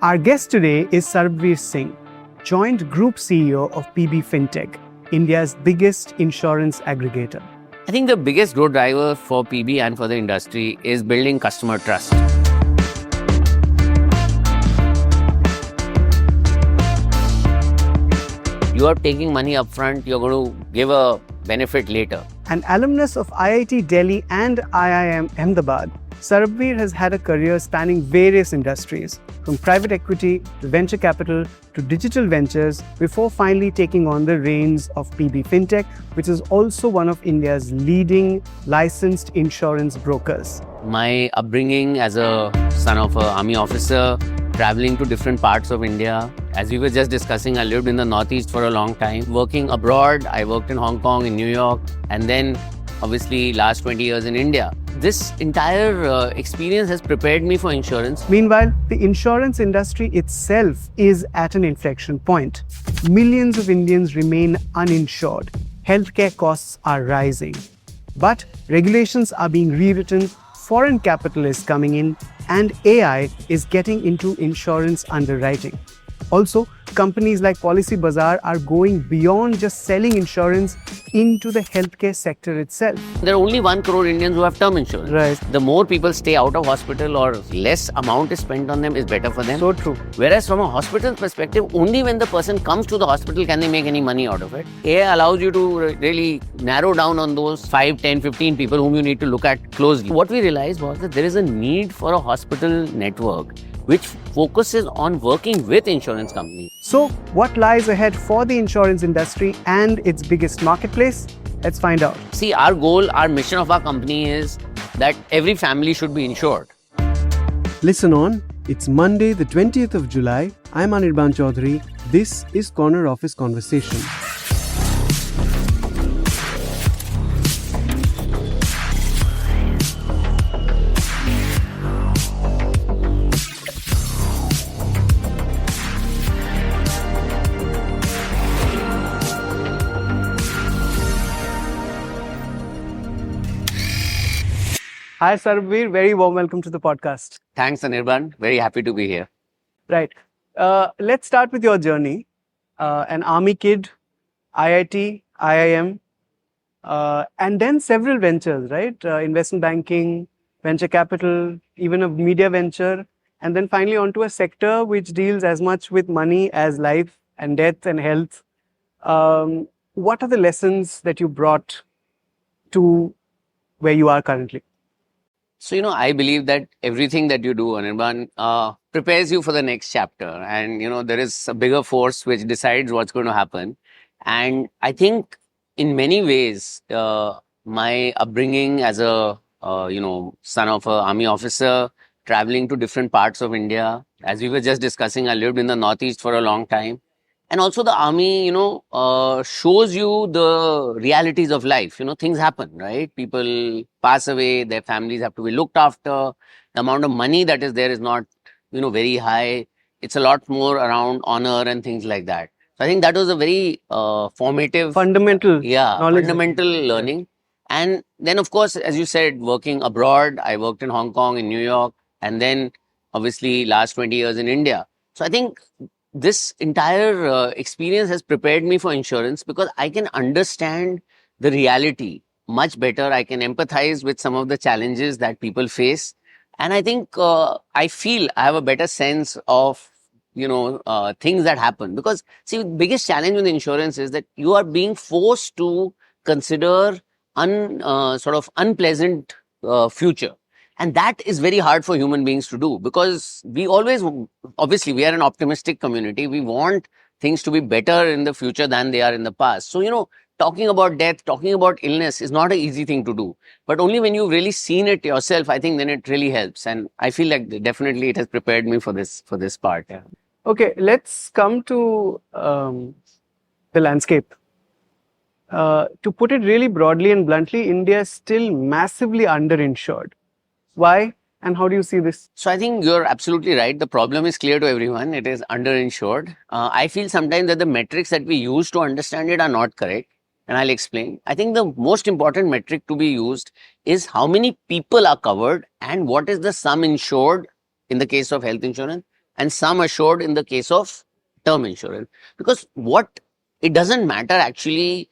Our guest today is Sarbvir Singh, Joint Group CEO of PB Fintech, India's biggest insurance aggregator. I think the biggest growth driver for PB and for the industry is building customer trust. You are taking money upfront, you're going to give a benefit later. An alumnus of IIT Delhi and IIM Ahmedabad, Sarbvir has had a career spanning various industries, from private equity to venture capital to digital ventures, before finally taking on the reins of PB Fintech, which is also one of India's leading licensed insurance brokers. My upbringing as a son of an army officer, traveling to different parts of India. As we were just discussing, I lived in the Northeast for a long time. Working abroad, I worked in Hong Kong, in New York, and then obviously last 20 years in India. This entire experience has prepared me for insurance. Meanwhile, the insurance industry itself is at an inflection point. Millions of Indians remain uninsured. Healthcare costs are rising. But regulations are being rewritten, foreign capital is coming in, and AI is getting into insurance underwriting. Also, companies like Policybazaar are going beyond just selling insurance into the healthcare sector itself. There are only 1 crore Indians who have term insurance. Right. The more people stay out of hospital or less amount is spent on them is better for them. So true. Whereas from a hospital perspective, only when the person comes to the hospital can they make any money out of it. AI allows you to really narrow down on those 5, 10, 15 people whom you need to look at closely. What we realized was that there is a need for a hospital network which focuses on working with insurance companies. So, what lies ahead for the insurance industry and its biggest marketplace? Let's find out. See, our goal, our mission of our company is that every family should be insured. Listen on. It's Monday, the 20th of July. I'm Anirban Chowdhury. This is Corner Office Conversation. Hi Sarbvir, very warm welcome to the podcast. Thanks, Anirban. Very happy to be here. Right. Let's start with your journey. An army kid, IIT, IIM, and then several ventures, right? Investment banking, venture capital, even a media venture, and then finally onto a sector which deals as much with money as life and death and health. What are the lessons that you brought to where you are currently? So, I believe that everything that you do, Anirban, prepares you for the next chapter. And, there is a bigger force which decides what's going to happen. And I think in many ways, my upbringing as a, son of an army officer, traveling to different parts of India. As we were just discussing, I lived in the Northeast for a long time. And also the army, shows you the realities of life. Things happen, right? People pass away, their families have to be looked after. The amount of money that is there is not, very high. It's a lot more around honor and things like that. So I think that was a very formative... Fundamental knowledge. Fundamental learning. And then, of course, as you said, working abroad, I worked in Hong Kong, in New York, and then obviously last 20 years in India. So I think this entire experience has prepared me for insurance because I can understand the reality much better. I can empathize with some of the challenges that people face. And I think I feel I have a better sense of, things that happen. Because, see, the biggest challenge with insurance is that you are being forced to consider sort of unpleasant future. And that is very hard for human beings to do because we always, obviously, we are an optimistic community. We want things to be better in the future than they are in the past. So, talking about death, talking about illness is not an easy thing to do. But only when you've really seen it yourself, I think then it really helps. And I feel like definitely it has prepared me for this part. Yeah. Okay, let's come to the landscape. To put it really broadly and bluntly, India is still massively underinsured. Why and how do you see this? So I think you're absolutely right. The problem is clear to everyone. It is underinsured. I feel sometimes that the metrics that we use to understand it are not correct. And I'll explain. I think the most important metric to be used is how many people are covered and what is the sum insured in the case of health insurance and sum assured in the case of term insurance. Because it doesn't matter actually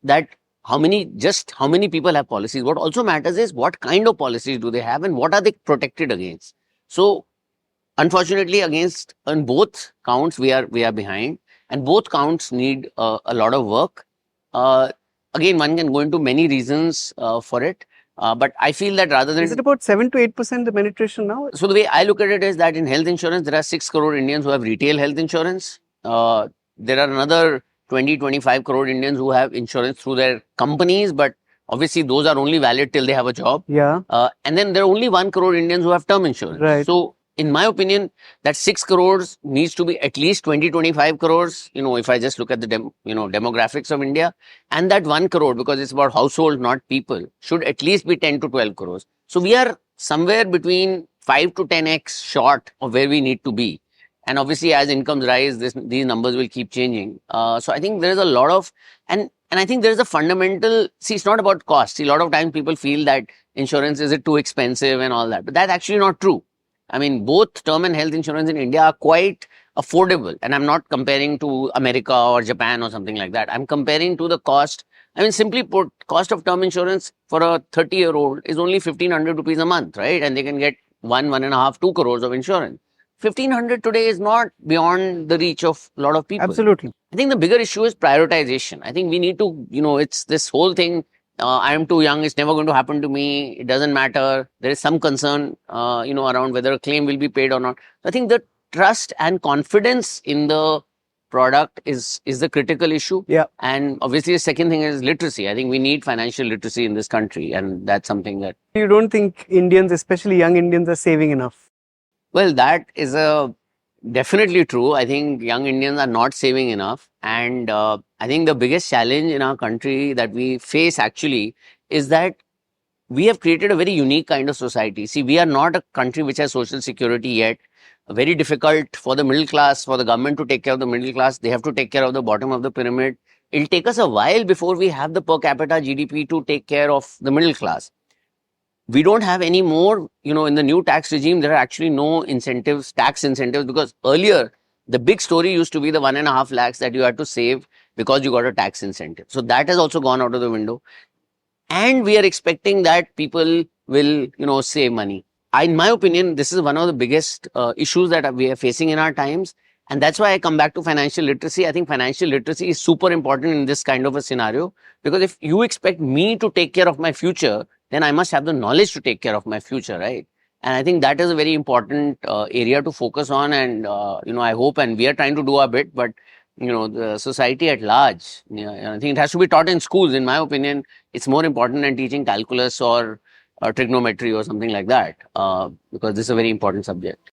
that how many people have policies. What also matters is what kind of policies do they have and what are they protected against. So unfortunately, against on both counts, we are behind, and both counts need a lot of work. Uh, Again, one can go into many reasons for it, but I feel that rather Is than it about 7 to 8% the penetration now? so the way I look at it is that in health insurance, there are 6 crore Indians who have retail health insurance. There are another 20-25 crore Indians who have insurance through their companies, but obviously those are only valid till they have a job. Yeah. And then there are only 1 crore Indians who have term insurance. Right. So in my opinion, that 6 crores needs to be at least 20-25 crores, if I just look at the demographics of India, and that 1 crore, because it's about households, not people, should at least be 10 to 12 crores. So we are somewhere between 5 to 10x short of where we need to be. And obviously, as incomes rise, these numbers will keep changing. So I think there is a lot of, and I think there is a fundamental, see, it's not about cost. See, a lot of times people feel that insurance, is it too expensive and all that, but that's actually not true. I mean, both term and health insurance in India are quite affordable. And I'm not comparing to America or Japan or something like that. I'm comparing to the cost. I mean, simply put, cost of term insurance for a 30-year-old is only 1,500 rupees a month, right? And they can get 1.5, 2 crores of insurance. 1,500 today is not beyond the reach of a lot of people. Absolutely. I think the bigger issue is prioritization. I think we need to, it's this whole thing. I am too young. It's never going to happen to me. It doesn't matter. There is some concern, around whether a claim will be paid or not. I think the trust and confidence in the product is the critical issue. Yeah. And obviously, the second thing is literacy. I think we need financial literacy in this country, and that's something that. You don't think Indians, especially young Indians, are saving enough? Well, that is definitely true. I think young Indians are not saving enough. And I think the biggest challenge in our country that we face actually is that we have created a very unique kind of society. See, we are not a country which has social security yet. Very difficult for the middle class, for the government to take care of the middle class. They have to take care of the bottom of the pyramid. It'll take us a while before we have the per capita GDP to take care of the middle class. We don't have any more, in the new tax regime, there are actually no incentives, tax incentives, because earlier, the big story used to be the 1.5 lakhs that you had to save because you got a tax incentive. So that has also gone out of the window. And we are expecting that people will, save money. In my opinion, this is one of the biggest issues that we are facing in our times. And that's why I come back to financial literacy. I think financial literacy is super important in this kind of a scenario, because if you expect me to take care of my future, then I must have the knowledge to take care of my future, right? And I think that is a very important area to focus on. And, I hope, and we are trying to do our bit, but, the society at large, I think it has to be taught in schools. In my opinion, it's more important than teaching calculus or trigonometry or something like that, because this is a very important subject.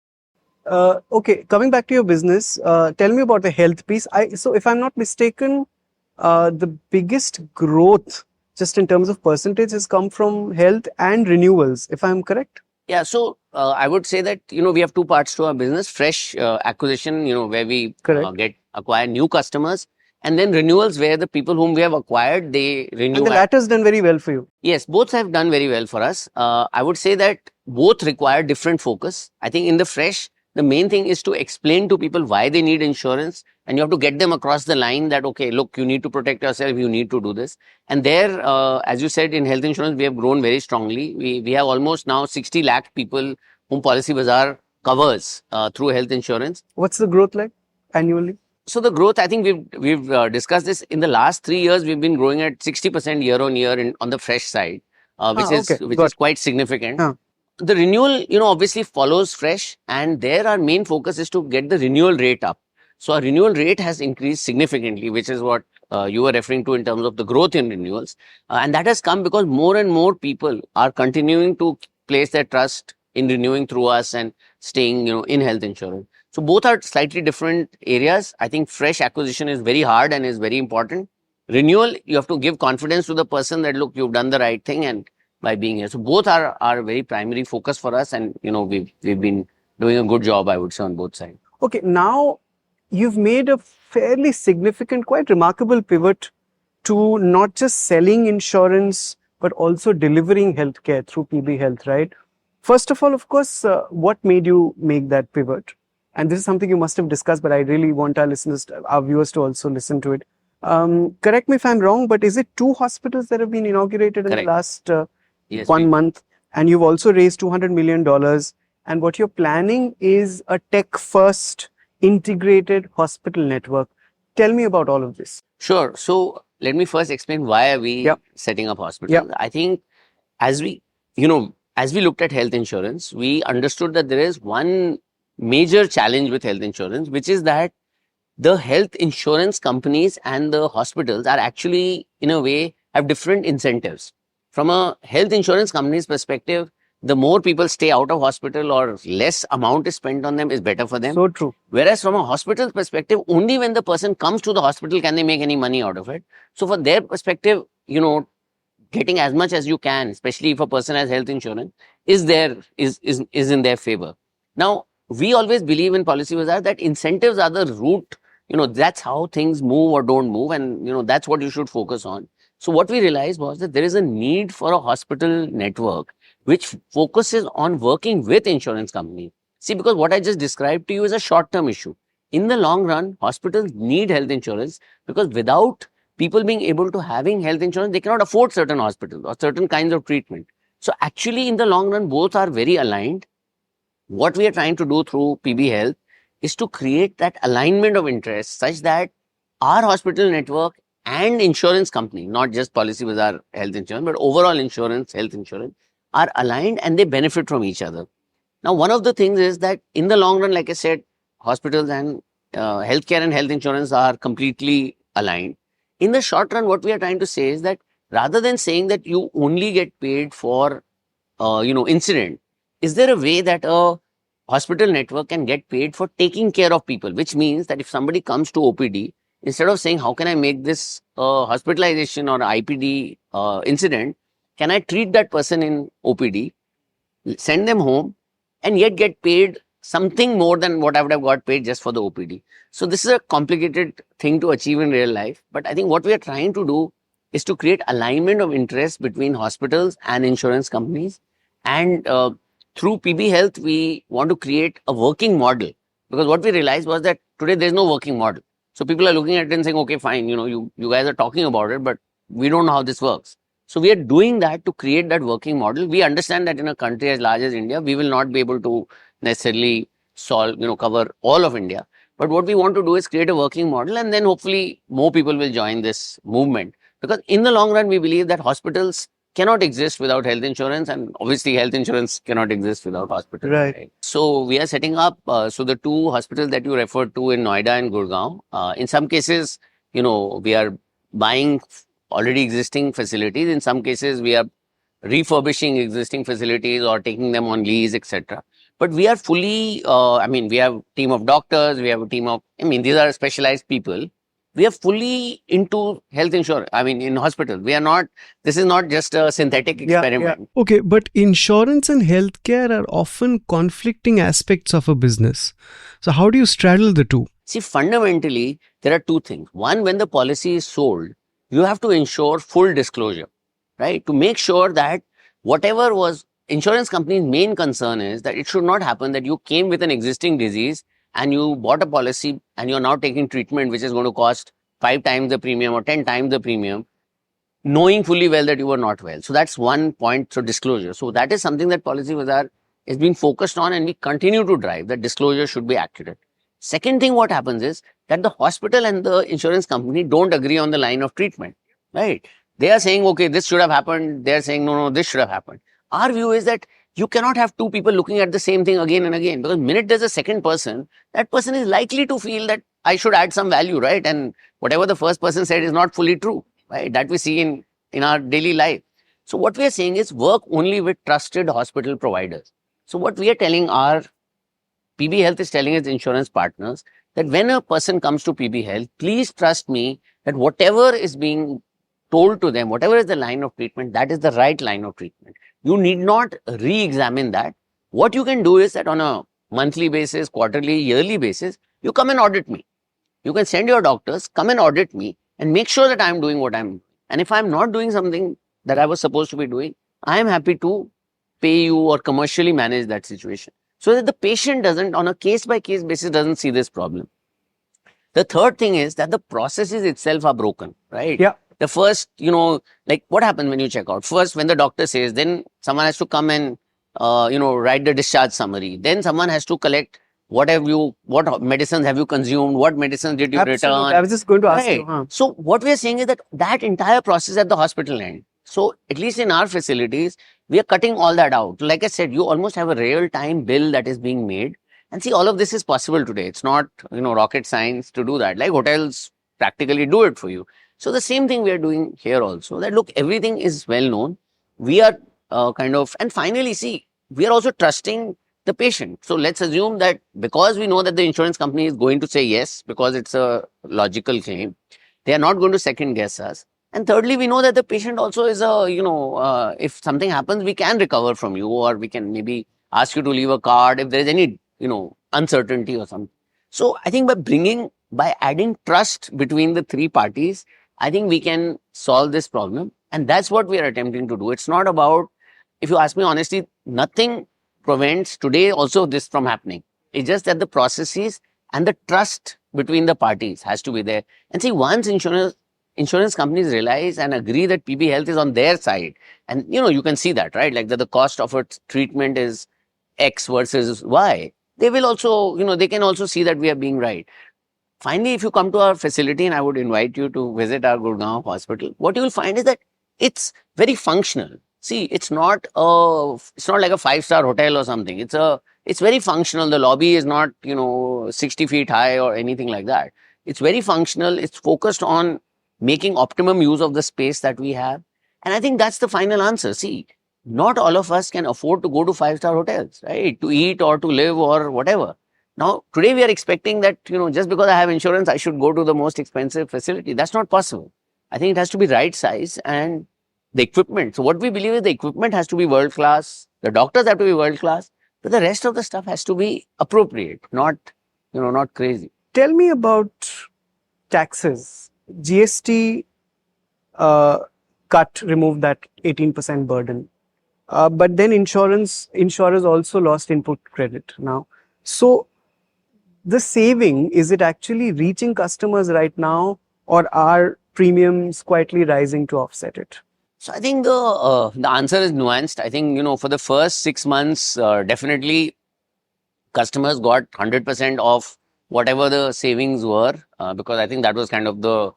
Okay, coming back to your business, tell me about the health piece. So if I'm not mistaken, the biggest growth, just in terms of percentage, has come from health and renewals, if I'm correct? Yeah, so I would say that, we have two parts to our business: fresh acquisition, where we acquire new customers, and then renewals, where the people whom we have acquired, they renew. And the latter has done very well for you. Yes, both have done very well for us. I would say that both require different focus. I think in the fresh, the main thing is to explain to people why they need insurance, and you have to get them across the line that, okay, look, you need to protect yourself, you need to do this. And there, as you said, in health insurance, we have grown very strongly. We have almost now 60 lakh people whom Policybazaar covers through health insurance. What's the growth like annually? So the growth, I think we've discussed this. In the last 3 years, we've been growing at 60% year on year on the fresh side, which is quite significant. The renewal, obviously follows fresh, and there our main focus is to get the renewal rate up. So our renewal rate has increased significantly, which is what you were referring to in terms of the growth in renewals. And that has come because more and more people are continuing to place their trust in renewing through us and staying, in health insurance. So both are slightly different areas. I think fresh acquisition is very hard and is very important. Renewal, you have to give confidence to the person that, look, you've done the right thing, and by being here. So both are very primary focus for us, and we've been doing a good job, I would say, on both sides. Okay, now you've made a fairly significant, quite remarkable pivot to not just selling insurance, but also delivering healthcare through PB Health, right? First of all, of course, what made you make that pivot? and this is something you must have discussed, but I really want our listeners, our viewers to also listen to it. Correct me if I'm wrong, but is it 2 hospitals that have been inaugurated in the Correct. last Yes, 1 month? And you've also raised $200 million. And what you're planning is a tech-first integrated hospital network. Tell me about all of this. Sure. So let me first explain why are we Yep. setting up hospitals. Yep. I think as we, as we looked at health insurance, we understood that there is one major challenge with health insurance, which is that the health insurance companies and the hospitals are actually, in a way, have different incentives. From a health insurance company's perspective, the more people stay out of hospital or less amount is spent on them is better for them. So true. Whereas from a hospital perspective, only when the person comes to the hospital can they make any money out of it. So for their perspective, getting as much as you can, especially if a person has health insurance, is in their favor. Now, we always believe in Policybazaar that incentives are the root. That's how things move or don't move, and that's what you should focus on. So what we realized was that there is a need for a hospital network which focuses on working with insurance companies. See, because what I just described to you is a short-term issue. In the long run, hospitals need health insurance because without people being able to having health insurance, they cannot afford certain hospitals or certain kinds of treatment. So actually, in the long run, both are very aligned. What we are trying to do through PB Health is to create that alignment of interest such that our hospital network and insurance company, not just Policybazaar health insurance, but overall insurance, health insurance, are aligned and they benefit from each other. Now, one of the things is that in the long run, like I said, hospitals and healthcare and health insurance are completely aligned. In the short run, what we are trying to say is that rather than saying that you only get paid for, incident, is there a way that a hospital network can get paid for taking care of people? Which means that if somebody comes to OPD, instead of saying, how can I make this hospitalization or IPD incident, can I treat that person in OPD, send them home, and yet get paid something more than what I would have got paid just for the OPD. So this is a complicated thing to achieve in real life. But I think what we are trying to do is to create alignment of interest between hospitals and insurance companies. And through PB Health, we want to create a working model. Because what we realized was that today there's no working model. So people are looking at it and saying, okay, fine, you guys are talking about it, but we don't know how this works. So we are doing that to create that working model. We understand that in a country as large as India, we will not be able to necessarily cover all of India. But what we want to do is create a working model, and then hopefully more people will join this movement. Because in the long run, we believe that hospitals cannot exist without health insurance, and obviously health insurance cannot exist without hospitals. Right. So we are setting up, so the 2 hospitals that you referred to in Noida and Gurgaon, in some cases, we are buying already existing facilities. In some cases, we are refurbishing existing facilities or taking them on lease, etc. But we are fully, we have a team of doctors, we have a team of, these are specialized people. We are fully into health insurance. In hospitals. We are not, this is not just a synthetic experiment. Yeah. Okay, but insurance and healthcare are often conflicting aspects of a business. So how do you straddle the two? See, fundamentally, there are 2 things. One, when the policy is sold, you have to ensure full disclosure, right? To make sure that whatever was insurance company's main concern is that it should not happen that you came with an existing disease and you bought a policy and you're now taking treatment which is going to cost 5 times the premium or 10 times the premium, knowing fully well that you were not well. So that's one point. So disclosure. So that is something that Policybazaar is being focused on, and we continue to drive that disclosure should be accurate. Second thing, what happens is that the hospital and the insurance company don't agree on the line of treatment, right? They are saying, okay, this should have happened. They are saying, no, this should have happened. Our view is that you cannot have 2 people looking at the same thing again and again, because the minute there's a second person, that person is likely to feel that I should add some value, right? And whatever the first person said is not fully true, right? That we see in our daily life. So what we are saying is work only with trusted hospital providers. So what we are telling our PB Health is telling its insurance partners that when a person comes to PB Health, please trust me that whatever is being told to them, whatever is the line of treatment, that is the right line of treatment. You need not re-examine that. What you can do is that on a monthly basis, quarterly, yearly basis, you come and audit me. You can send your doctors, come and audit me and make sure that I'm doing what I'm doing. And if I'm not doing something that I was supposed to be doing, I am happy to pay you or commercially manage that situation. so that the patient doesn't, on a case-by-case basis, doesn't see this problem. The third thing is that the processes itself are broken, right? Yeah. The first, like what happens when you check out? First, when the doctor says, then someone has to come and, write the discharge summary. Then someone has to collect what medicines have you consumed? What medicines did you Absolutely. I return? was just going to ask you. Right. So what we are saying is that that entire process at the hospital end. So at least in our facilities, we are cutting all that out. Like I said, you almost have a real-time bill that is being made. And see, all of this is possible today. It's not, rocket science to do that. Like hotels practically do it for you. So the same thing we are doing here also. That look, everything is well known. We are and finally, see, we are also trusting the patient. So let's assume that because we know that the insurance company is going to say yes, because it's a logical claim, they are not going to second guess us. And thirdly, we know that the patient also is if something happens, we can recover from you, or we can maybe ask you to leave a card if there is any, uncertainty or something. So I think by adding trust between the three parties, I think we can solve this problem. And that's what we are attempting to do. It's not about, if you ask me honestly, nothing prevents today also this from happening. It's just that the processes and the trust between the parties has to be there. And see, once insurance companies realize and agree that PB Health is on their side, and you can see that, right? Like that the cost of its treatment is X versus Y. They will also, they can also see that we are being right. Finally, if you come to our facility, and I would invite you to visit our Gurgaon hospital, what you will find is that it's very functional. See, it's not like a 5-star hotel or something. It's very functional. The lobby is not, 60 feet high or anything like that. It's very functional. It's focused on making optimum use of the space that we have. And I think that's the final answer. See, not all of us can afford to go to 5-star hotels, right? To eat or to live or whatever. Now, today we are expecting that, just because I have insurance, I should go to the most expensive facility. That's not possible. I think it has to be right size and the equipment. So what we believe is the equipment has to be world class. The doctors have to be world class, but the rest of the stuff has to be appropriate, not crazy. Tell me about taxes. GST cut removed that 18% burden. But then insurers also lost input credit now. So the saving, is it actually reaching customers right now, or are premiums quietly rising to offset it? So I think the answer is nuanced. I think, for the first 6 months, definitely customers got 100% of whatever the savings were, because I think that was kind of the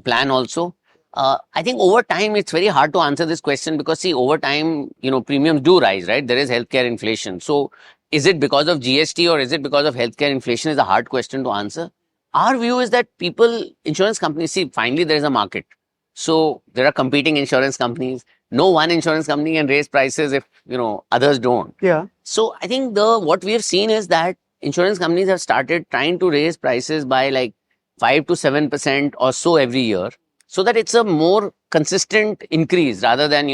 plan also. I think over time, it's very hard to answer this question because, see, over time, premiums do rise, right? There is healthcare inflation. So is it because of GST or is it because of healthcare inflation is a hard question to answer. Our view is that insurance companies, see, finally there is a market. So there are competing insurance companies. No one insurance company can raise prices if, others don't. Yeah. So I think what we have seen is that insurance companies have started trying to raise prices by like 5 to 7% or so every year, so that it's a more consistent increase rather than,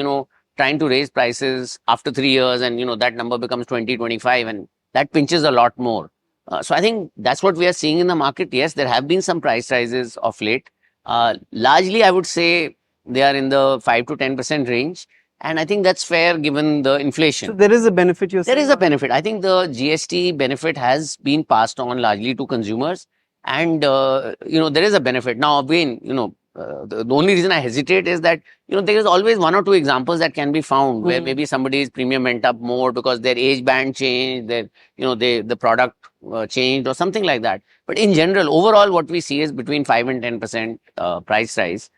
trying to raise prices after 3 years and, that number becomes 20, 25 and that pinches a lot more. So I think that's what we are seeing in the market. Yes, there have been some price rises of late. Largely, I would say they are in the 5 to 10% range. And I think that's fair given the inflation. So there is a benefit you're saying? There is a benefit. I think the GST benefit has been passed on largely to consumers. And, there is a benefit. Now, again, the only reason I hesitate is that, there is always one or two examples that can be found where maybe somebody's premium went up more because their age band changed, the product changed or something like that. But in general, overall, what we see is between 5 and 10% price rise,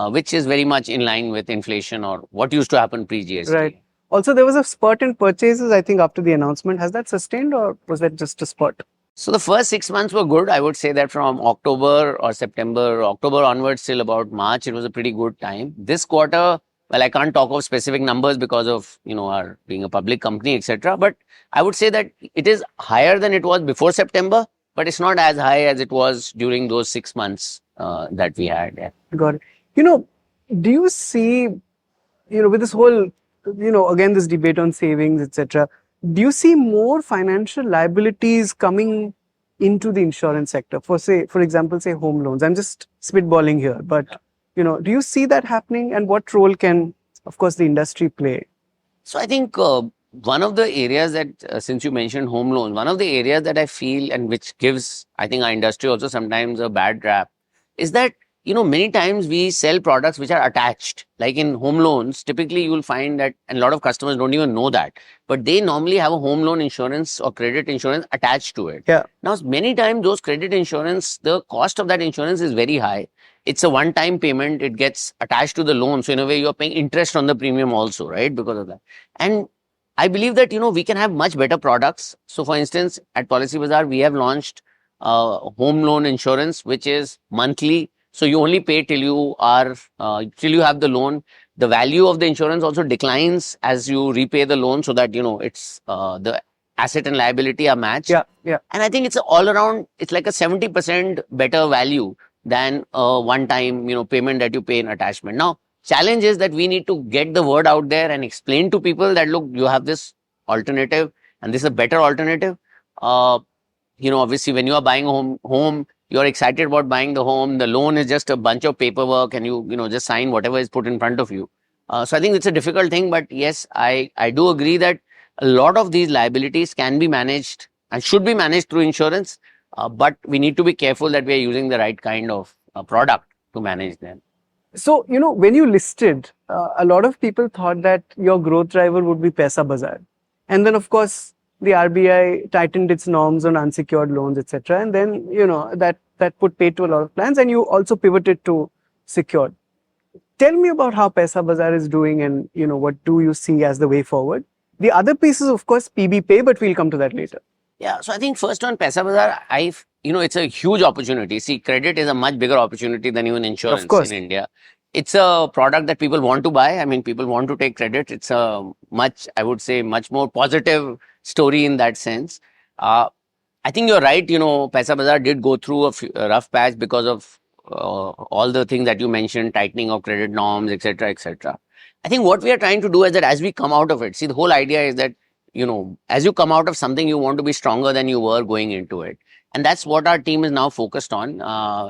which is very much in line with inflation or what used to happen pre-GST. Right. Also, there was a spurt in purchases, I think, after the announcement. Has that sustained or was that just a spurt? So the first 6 months were good. I would say that from October onwards till about March, it was a pretty good time. This quarter, well, I can't talk of specific numbers because of, our being a public company, etc. But I would say that it is higher than it was before September, but it's not as high as it was during those 6 months that we had. Yeah. Got it. Do you see, with this whole, again, this debate on savings, etc., do you see more financial liabilities coming into the insurance sector for example, home loans? I'm just spitballing here, but, do you see that happening, and what role can, of course, the industry play? So I think one of the areas that, since you mentioned home loans, one of the areas that I feel and which gives, I think, our industry also sometimes a bad rap is that, many times we sell products which are attached. Like in home loans, typically you will find that, and a lot of customers don't even know that, but they normally have a home loan insurance or credit insurance attached to it. Yeah. Now, many times those credit insurance, the cost of that insurance is very high. It's a one-time payment. It gets attached to the loan. So in a way, you're paying interest on the premium also, right? Because of that. And I believe that, we can have much better products. So for instance, at Policybazaar, we have launched home loan insurance, which is monthly. So you only pay till till you have the loan. The value of the insurance also declines as you repay the loan, so that, it's the asset and liability are matched. Yeah. Yeah. And I think it's all around, it's like a 70% better value than a one-time, payment that you pay in attachment. Now, challenge is that we need to get the word out there and explain to people that, look, you have this alternative and this is a better alternative. Obviously when you are buying a home, you're excited about buying the home. The loan is just a bunch of paperwork and you just sign whatever is put in front of you. So I think it's a difficult thing, but yes, I do agree that a lot of these liabilities can be managed and should be managed through insurance. But we need to be careful that we are using the right kind of product to manage them. So, when you listed, a lot of people thought that your growth driver would be Policybazaar. And then, of course, the RBI tightened its norms on unsecured loans, etc. And then, that put paid to a lot of plans. And you also pivoted to secured. Tell me about how Policybazaar is doing and, what do you see as the way forward? The other piece is, of course, PB Pay, but we'll come to that later. Yeah, so I think first on Policybazaar, it's a huge opportunity. See, credit is a much bigger opportunity than even insurance in India. It's a product that people want to buy. I mean, people want to take credit. It's a I would say, much more positive story in that sense. I think you're right. Policybazaar did go through a rough patch because of all the things that you mentioned, tightening of credit norms, etc., etc. I think what we are trying to do is that as we come out of it, see, the whole idea is that, as you come out of something, you want to be stronger than you were going into it. And that's what our team is now focused on.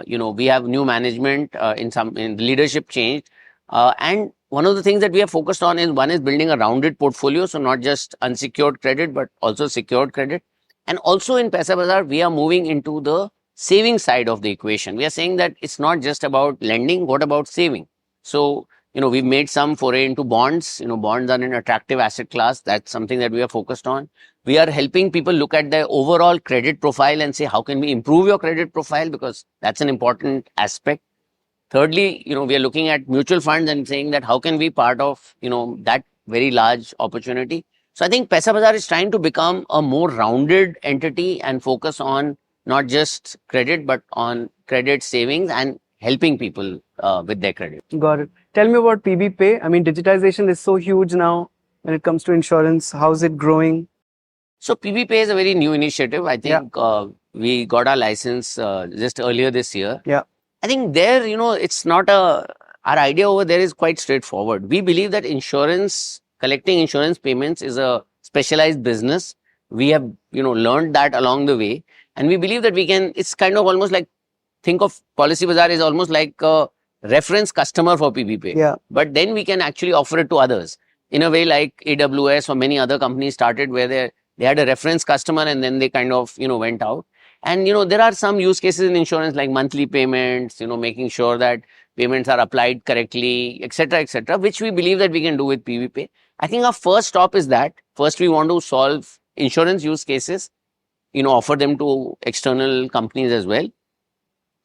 We have new management in leadership change. And one of the things that we are focused on is one is building a rounded portfolio. So not just unsecured credit, but also secured credit. And also in Policybazaar, we are moving into the saving side of the equation. We are saying that it's not just about lending. What about saving? So, we've made some foray into bonds. Bonds are an attractive asset class. That's something that we are focused on. We are helping people look at their overall credit profile and say, how can we improve your credit profile? Because that's an important aspect. Thirdly, we are looking at mutual funds and saying that how can we part of, that very large opportunity. So I think Policybazaar is trying to become a more rounded entity and focus on not just credit, but on credit savings and helping people with their credit. Got it. Tell me about PB Pay. I mean, digitization is so huge now when it comes to insurance. How's it growing? So PB Pay is a very new initiative. I think we got our license just earlier this year. Yeah. I think there, it's not our idea over there is quite straightforward. We believe that collecting insurance payments is a specialized business. We have, learned that along the way. And we believe that it's kind of almost like, think of Policybazaar is almost like a reference customer for PB Pay. Yeah. But then we can actually offer it to others in a way like AWS or many other companies started where they had a reference customer and then they kind of, went out. And, there are some use cases in insurance like monthly payments, making sure that payments are applied correctly, etc., which we believe that we can do with PB Pay. I think our first stop is that. First, we want to solve insurance use cases, offer them to external companies as well.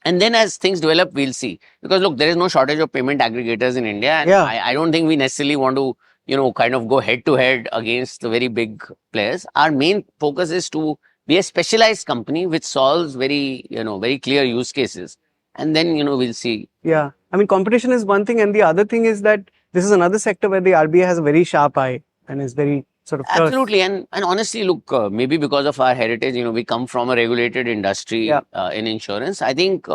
And then as things develop, we'll see. Because look, there is no shortage of payment aggregators in India. And I don't think we necessarily want to, kind of go head to head against the very big players. Our main focus is to be a specialized company which solves very clear use cases. And then, we'll see. Yeah. I mean, competition is one thing. And the other thing is that this is another sector where the RBI has a very sharp eye and is very sort of absolutely. And honestly, look, maybe because of our heritage, we come from a regulated industry in insurance. I think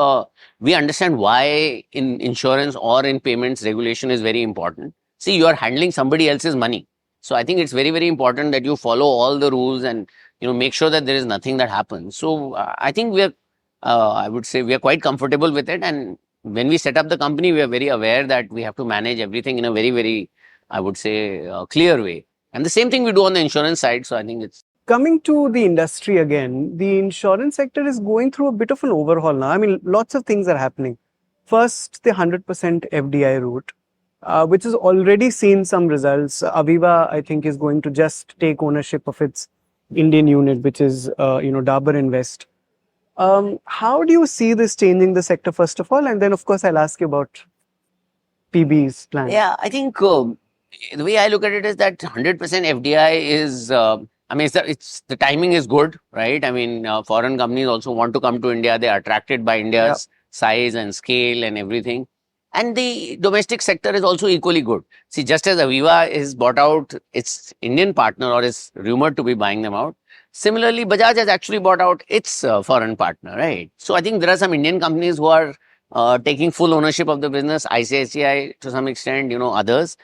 we understand why in insurance or in payments, regulation is very important. See, you are handling somebody else's money. So I think it's very, very important that you follow all the rules and, make sure that there is nothing that happens. So I think I would say we are quite comfortable with it. And when we set up the company, we are very aware that we have to manage everything in a very, very, I would say, clear way. And the same thing we do on the insurance side. So I think it's Coming to the industry again, the insurance sector is going through a bit of an overhaul now. I mean, lots of things are happening. First, the 100% FDI route, which has already seen some results. Aviva, I think, is going to just take ownership of its Indian unit, which is, Dabur Invest. How do you see this changing the sector, first of all? And then, of course, I'll ask you about PB's plan. Yeah, I think the way I look at it is that 100% FDI is, I mean, it's the timing is good, right? I mean, foreign companies also want to come to India. They are attracted by India's size and scale and everything. And the domestic sector is also equally good. See, just as Aviva is bought out its Indian partner or is rumored to be buying them out, similarly, Bajaj has actually bought out its foreign partner, right? So I think there are some Indian companies who are taking full ownership of the business, ICICI to some extent, others.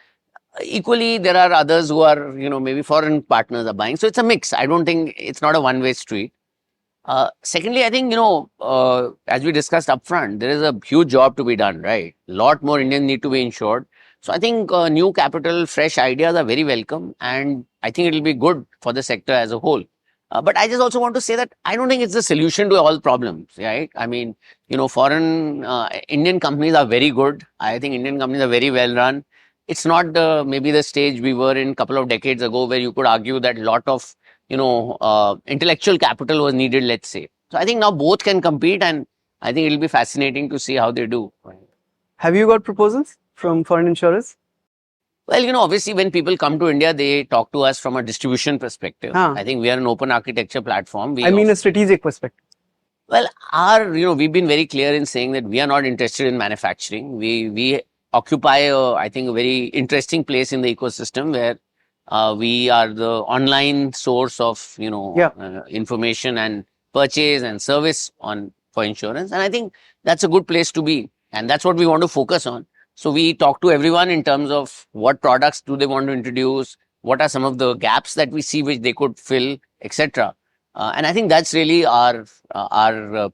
Equally, there are others who are, maybe foreign partners are buying. So it's a mix. I don't think it's not a one-way street. Secondly, I think, as we discussed upfront, there is a huge job to be done, right? A lot more Indians need to be insured. So I think new capital, fresh ideas are very welcome. And I think it will be good for the sector as a whole. But I just also want to say that I don't think it's the solution to all problems, right? I mean, foreign Indian companies are very good. I think Indian companies are very well run. It's not maybe the stage we were in a couple of decades ago where you could argue that a lot of, intellectual capital was needed, let's say. So I think now both can compete, and I think it'll be fascinating to see how they do. Have you got proposals from foreign insurers? Well, obviously when people come to India, they talk to us from a distribution perspective. I think we are an open architecture platform. I mean a strategic perspective. Well, we've been very clear in saying that we are not interested in manufacturing. We occupy, I think, a very interesting place in the ecosystem where we are the online source of, information and purchase and service for insurance. And I think that's a good place to be. And that's what we want to focus on. So we talk to everyone in terms of what products do they want to introduce, what are some of the gaps that we see which they could fill, etc. And I think that's really our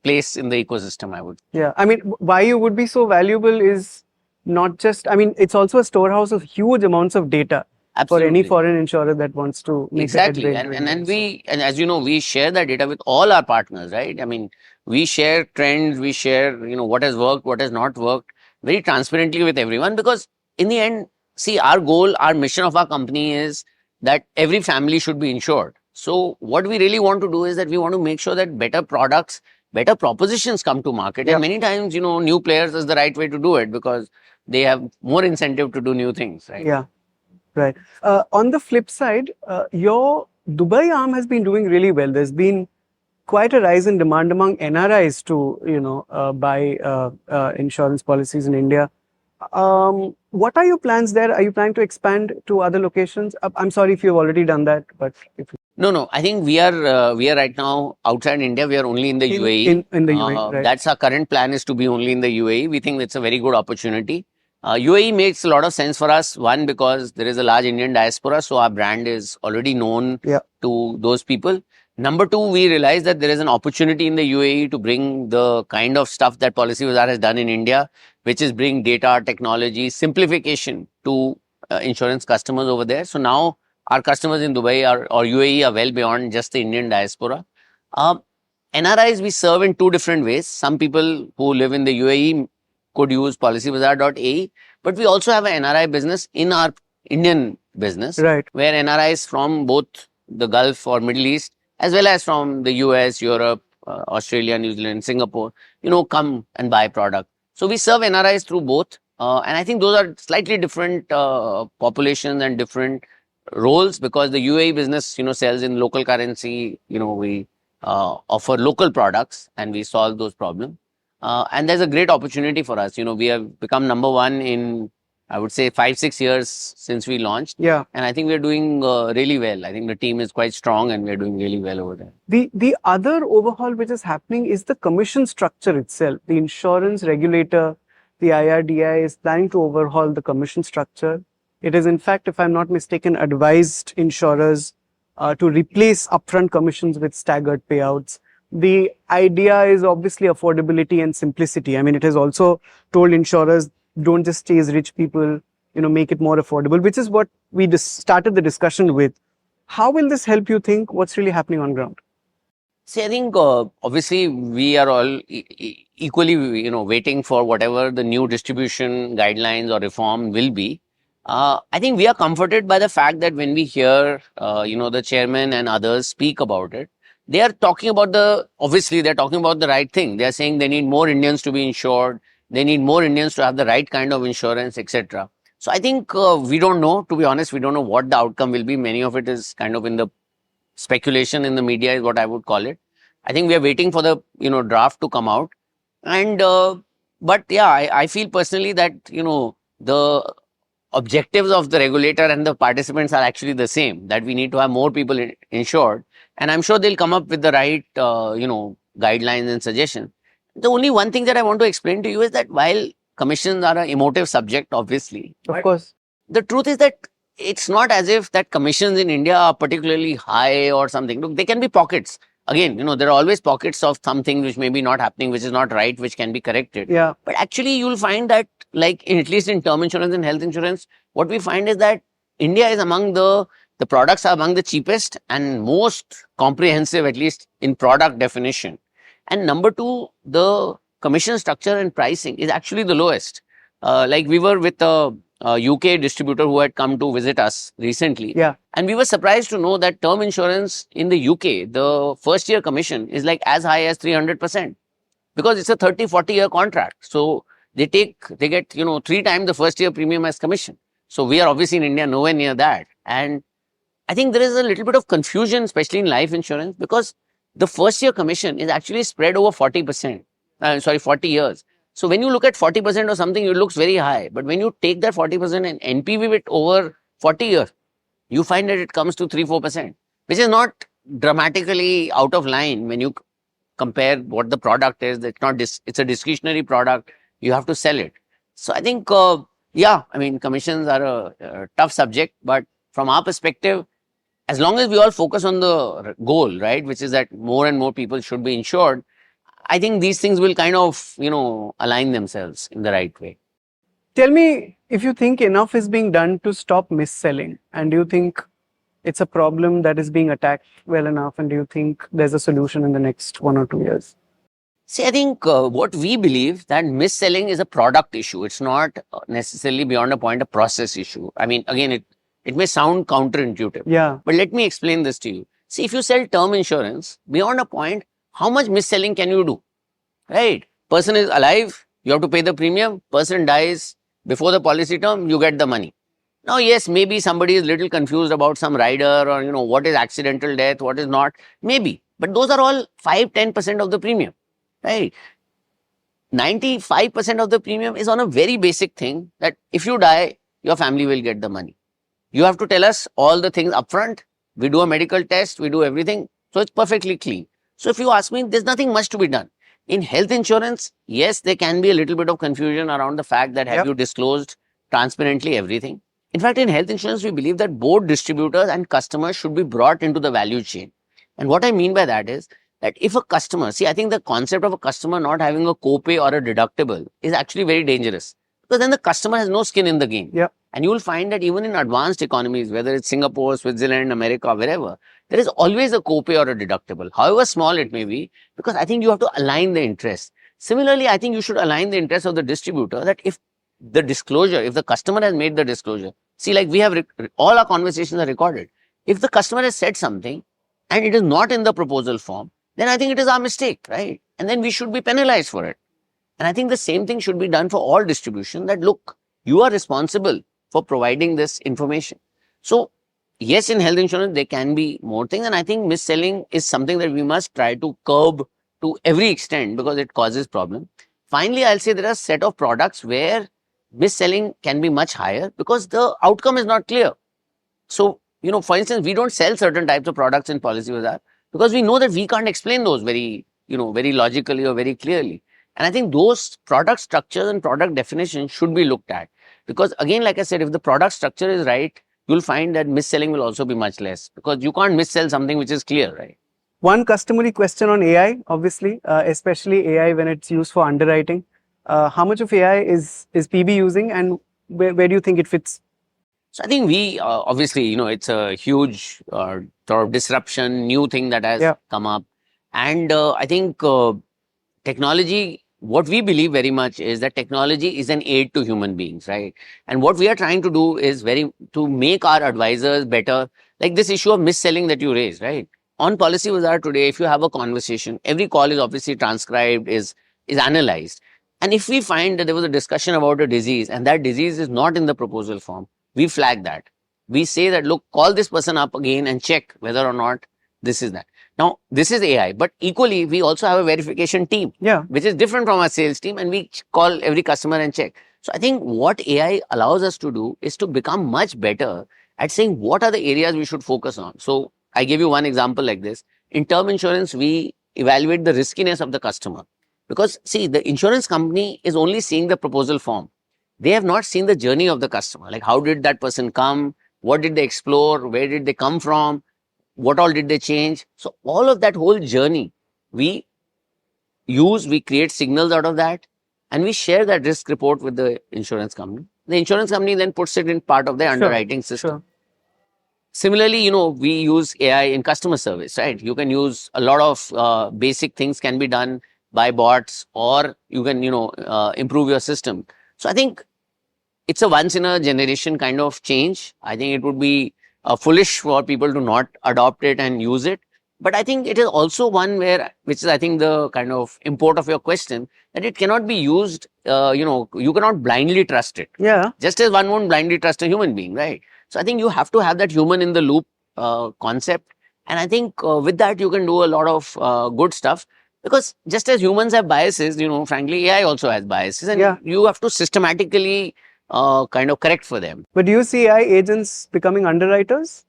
place in the ecosystem, I would. Yeah, I mean, why you would be so valuable is not just, I mean, it's also a storehouse of huge amounts of data. Absolutely. For any foreign insurer that wants to make exactly. And as you know, we share that data with all our partners, right? I mean, we share trends, we share, what has worked, what has not worked very transparently with everyone, because in the end, see, our goal, our mission of our company is that every family should be insured. So what we really want to do is that we want to make sure that better products, better propositions come to market. And many times, new players is the right way to do it because they have more incentive to do new things, right? Yeah. Right. On the flip side, your Dubai arm has been doing really well. There's been quite a rise in demand among NRIs to, buy insurance policies in India. What are your plans there? Are you planning to expand to other locations? I'm sorry if you've already done that, but if No. I think we are right now outside India. We are only in the UAE. In the UAE, right. That's our current plan, is to be only in the UAE. We think it's a very good opportunity. UAE makes a lot of sense for us. One, because there is a large Indian diaspora, so our brand is already known to those people. Number two, we realize that there is an opportunity in the UAE to bring the kind of stuff that Policybazaar has done in India, which is bring data, technology, simplification to insurance customers over there. So now our customers in Dubai or UAE are well beyond just the Indian diaspora. NRIs we serve in two different ways. Some people who live in the UAE could use policybazaar.ae, but we also have an NRI business in our Indian business, right, where NRIs from both the Gulf or Middle East, as well as from the US, Europe, Australia, New Zealand, Singapore, come and buy product. So we serve NRIs through both. And I think those are slightly different populations and different roles, because the UAE business, sells in local currency. We offer local products and we solve those problems. And there's a great opportunity for us. We have become number one in, I would say, 5-6 years since we launched. Yeah. And I think we're doing really well. I think the team is quite strong and we're doing really well over there. The other overhaul which is happening is the commission structure itself. The insurance regulator, the IRDI, is planning to overhaul the commission structure. It is, in fact, if I'm not mistaken, advised insurers to replace upfront commissions with staggered payouts. The idea is obviously affordability and simplicity. I mean, it has also told insurers, don't just chase rich people, make it more affordable, which is what we started the discussion with. How will this help you think what's really happening on ground? See, I think obviously we are all equally, waiting for whatever the new distribution guidelines or reform will be. I think we are comforted by the fact that when we hear, the chairman and others speak about it, they are talking about obviously they're talking about the right thing. They are saying they need more Indians to be insured. They need more Indians to have the right kind of insurance, etc. So I think we don't know, to be honest, we don't know what the outcome will be. Many of it is kind of in the speculation in the media is what I would call it. I think we are waiting for the draft to come out, and but yeah, I feel personally that the objectives of the regulator and the participants are actually the same. That we need to have more people insured, and I'm sure they'll come up with the right guidelines and suggestions. The only one thing that I want to explain to you is that while commissions are an emotive subject, obviously, Of course. the truth is that it's not as if that commissions in India are particularly high or something. Look, they can be pockets. Again, there are always pockets of something which may be not happening, which is not right, which can be corrected. Yeah. But actually, you'll find that, at least in term insurance and health insurance, what we find is that India is among the products are among the cheapest and most comprehensive, at least in product definition. And number two, the commission structure and pricing is actually the lowest. We were with a UK distributor who had come to visit us recently. Yeah. And we were surprised to know that term insurance in the UK, the first year commission is like as high as 300% because it's a 30-40 year contract. So they get, 3 times the first year premium as commission. So we are obviously in India nowhere near that. And I think there is a little bit of confusion, especially in life insurance, because the first year commission is actually spread over 40%. 40 years. So when you look at 40% or something, it looks very high. But when you take that 40% and NPV it over 40 years, you find that it comes to 3-4%, which is not dramatically out of line when you compare what the product is. It's not it's a discretionary product. You have to sell it. So I think, commissions are a tough subject. But from our perspective, as long as we all focus on the goal, right, which is that more and more people should be insured, I think these things will kind of, align themselves in the right way. Tell me if you think enough is being done to stop mis-selling, and do you think it's a problem that is being attacked well enough, and do you think there's a solution in the next 1 or 2 years? See, I think what we believe that mis-selling is a product issue. It's not necessarily beyond a point a process issue. I mean, again, it may sound counterintuitive. Yeah. But let me explain this to you. See, if you sell term insurance, beyond a point, how much mis-selling can you do? Right? Person is alive, you have to pay the premium. Person dies before the policy term, you get the money. Now, yes, maybe somebody is a little confused about some rider or, what is accidental death, what is not. Maybe. But those are all 5-10% of the premium. Right? 95% of the premium is on a very basic thing that if you die, your family will get the money. You have to tell us all the things upfront. We do a medical test, we do everything. So it's perfectly clean. So if you ask me, there's nothing much to be done. In health insurance, yes, there can be a little bit of confusion around the fact that have you disclosed transparently everything. In fact, in health insurance, we believe that both distributors and customers should be brought into the value chain. And what I mean by that is that if a customer, see, I think the concept of a customer not having a copay or a deductible is actually very dangerous because then the customer has no skin in the game. Yeah. And you will find that even in advanced economies, whether it's Singapore, Switzerland, America, wherever, there is always a copay or a deductible, however small it may be, because I think you have to align the interest. Similarly, I think you should align the interest of the distributor that if the disclosure, if the customer has made the disclosure, see, like we have, all our conversations are recorded. If the customer has said something and it is not in the proposal form, then I think it is our mistake, right? And then we should be penalized for it. And I think the same thing should be done for all distribution that, look, you are responsible for providing this information. So, yes, in health insurance, there can be more things. And I think mis-selling is something that we must try to curb to every extent because it causes problem. Finally, I'll say there are a set of products where mis-selling can be much higher because the outcome is not clear. So, for instance, we don't sell certain types of products in Policybazaar because we know that we can't explain those very logically or very clearly. And I think those product structures and product definitions should be looked at. Because again, like I said, if the product structure is right, you'll find that mis-selling will also be much less because you can't mis-sell something which is clear, right? One customary question on AI, obviously, especially AI when it's used for underwriting. How much of AI is PB using, and where do you think it fits? So I think we obviously, it's a huge sort of disruption, new thing that has Yeah. come up. And I think technology, what we believe very much is that technology is an aid to human beings, right? And what we are trying to do is to make our advisors better. Like this issue of mis-selling that you raised, right? On Policybazaar today, if you have a conversation, every call is obviously transcribed, is analyzed. And if we find that there was a discussion about a disease and that disease is not in the proposal form, we flag that. We say that, look, call this person up again and check whether or not this is that. Now, this is AI, but equally, we also have a verification team, Yeah. which is different from our sales team, and we call every customer and check. So I think what AI allows us to do is to become much better at saying what are the areas we should focus on. So I give you one example like this. In term insurance, we evaluate the riskiness of the customer. Because see, the insurance company is only seeing the proposal form. They have not seen the journey of the customer. Like how did that person come? What did they explore? Where did they come from? What all did they change? So all of that whole journey, we we create signals out of that, and we share that risk report with the insurance company. The insurance company then puts it in part of their underwriting system. Sure. Similarly, we use AI in customer service, right? You can use a lot of basic things can be done by bots, or you can, improve your system. So I think it's a once in a generation kind of change. I think it would be foolish for people to not adopt it and use it. But I think it is also one which is, I think, the kind of import of your question, that it cannot be used, you cannot blindly trust it. Yeah. Just as one won't blindly trust a human being, right? So I think you have to have that human in the loop concept. And I think with that, you can do a lot of good stuff. Because just as humans have biases, frankly, AI also has biases. And Yeah. you have to systematically kind of correct for them. But do you see AI agents becoming underwriters?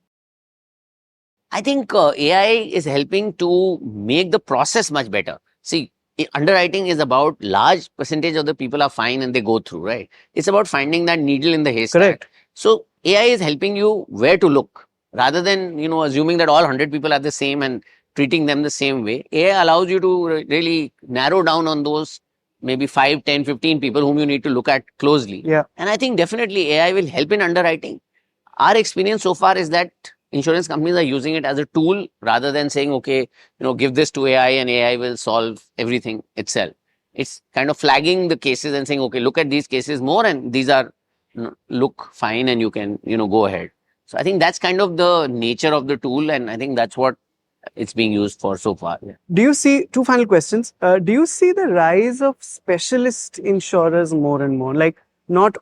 I think AI is helping to make the process much better. See, underwriting is about large percentage of the people are fine and they go through, right? It's about finding that needle in the haystack. Correct. So AI is helping you where to look rather than, assuming that all 100 people are the same and treating them the same way. AI allows you to really narrow down on those maybe 5, 10, 15 people whom you need to look at closely. Yeah. And I think definitely AI will help in underwriting. Our experience so far is that insurance companies are using it as a tool rather than saying, okay, give this to AI and AI will solve everything itself. It's kind of flagging the cases and saying, okay, look at these cases more and these are look fine and you can, go ahead. So I think that's kind of the nature of the tool, and I think that's what it's being used for so far. Yeah. Do you see, two final questions, do you see the rise of specialist insurers more and more? Like not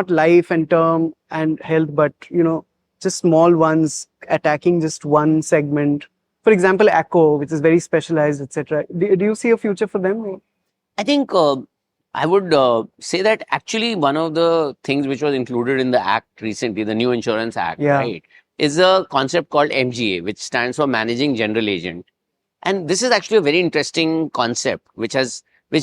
life and term and health, but just small ones attacking just one segment. For example, ACO, which is very specialized, etc. Do you see a future for them? I think I would say that actually one of the things which was included in the Act recently, the new Insurance Act, Yeah. right, is a concept called MGA, which stands for Managing General Agent. And this is actually a very interesting concept, which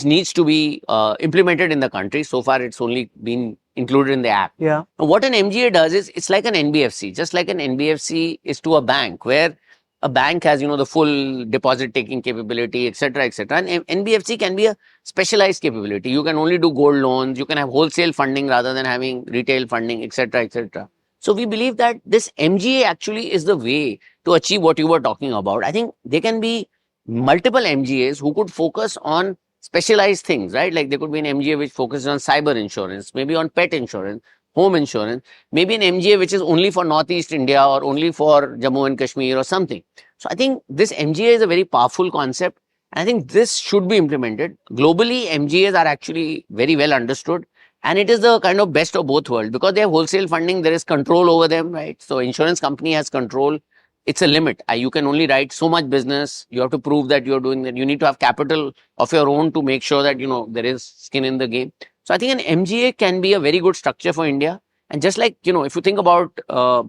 needs to be implemented in the country. So far, it's only been included in the Act. Yeah. Now, what an MGA does is it's like an NBFC, just like an NBFC is to a bank, where a bank has, the full deposit taking capability, etc., etc. And NBFC can be a specialized capability. You can only do gold loans. You can have wholesale funding rather than having retail funding, etc., etc. So we believe that this MGA actually is the way to achieve what you were talking about. I think there can be multiple MGAs who could focus on specialized things, right? Like there could be an MGA which focuses on cyber insurance, maybe on pet insurance, home insurance, maybe an MGA which is only for Northeast India or only for Jammu and Kashmir or something. So I think this MGA is a very powerful concept. And I think this should be implemented. Globally, MGAs are actually very well understood. And it is the kind of best of both worlds because they have wholesale funding. There is control over them, right? So insurance company has control. It's a limit. You can only write so much business. You have to prove that you're doing that. You need to have capital of your own to make sure that, there is skin in the game. So I think an MGA can be a very good structure for India. And just like, if you think about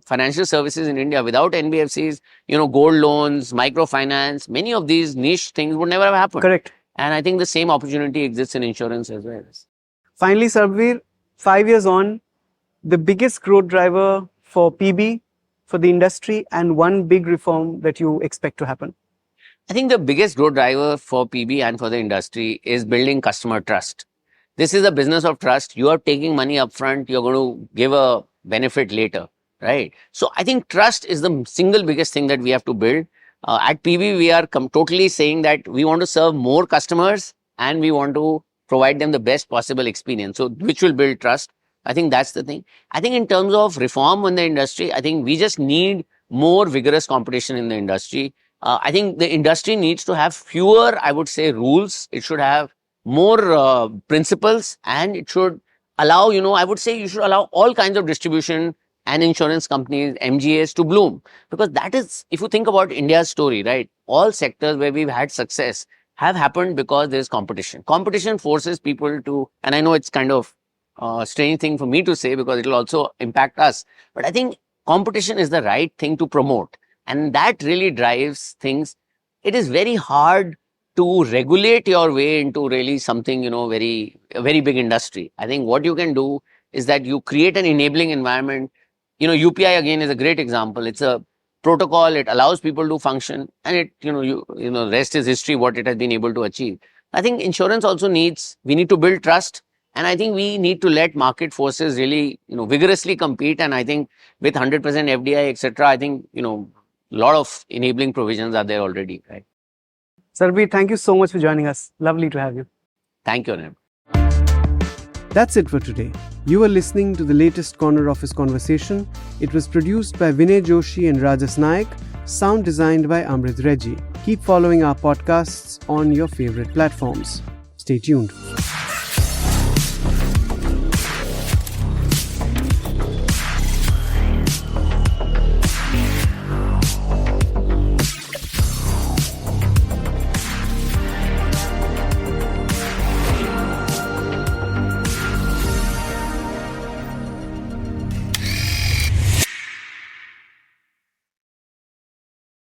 financial services in India, without NBFCs, gold loans, microfinance, many of these niche things would never have happened. Correct. And I think the same opportunity exists in insurance as well. Finally, Sarbvir, 5 years on, the biggest growth driver for PB, for the industry, and one big reform that you expect to happen? I think the biggest growth driver for PB and for the industry is building customer trust. this is a business of trust. You are taking money upfront. You're going to give a benefit later, right? So I think trust is the single biggest thing that we have to build. At PB, we are totally saying that we want to serve more customers and we want to provide them the best possible experience. So which will build trust. I think that's the thing. I think in terms of reform in the industry, I think we just need more vigorous competition in the industry. I think the industry needs to have fewer, I would say, rules. It should have more principles, and it should allow, I would say you should allow all kinds of distribution and insurance companies, MGAs to bloom. Because that is, if you think about India's story, right? All sectors where we've had success have happened because there's competition. Competition forces people to, and I know it's kind of a strange thing for me to say because it will also impact us. But I think competition is the right thing to promote. And that really drives things. It is very hard to regulate your way into really something, a very big industry. I think what you can do is that you create an enabling environment. UPI again is a great example. It's a protocol. It allows people to function, and it, rest is history, what it has been able to achieve. I think insurance also we need to build trust. And I think we need to let market forces really, vigorously compete. And I think with 100% FDI, etc., I think, a lot of enabling provisions are there already, right? Sarbvir, thank you so much for joining us. Lovely to have you. Thank you, Anirban. That's it for today. You are listening to the latest Corner Office conversation. It was produced by Vinay Joshi and Rajas Naik, sound designed by Amrit Reggie. Keep following our podcasts on your favorite platforms. Stay tuned.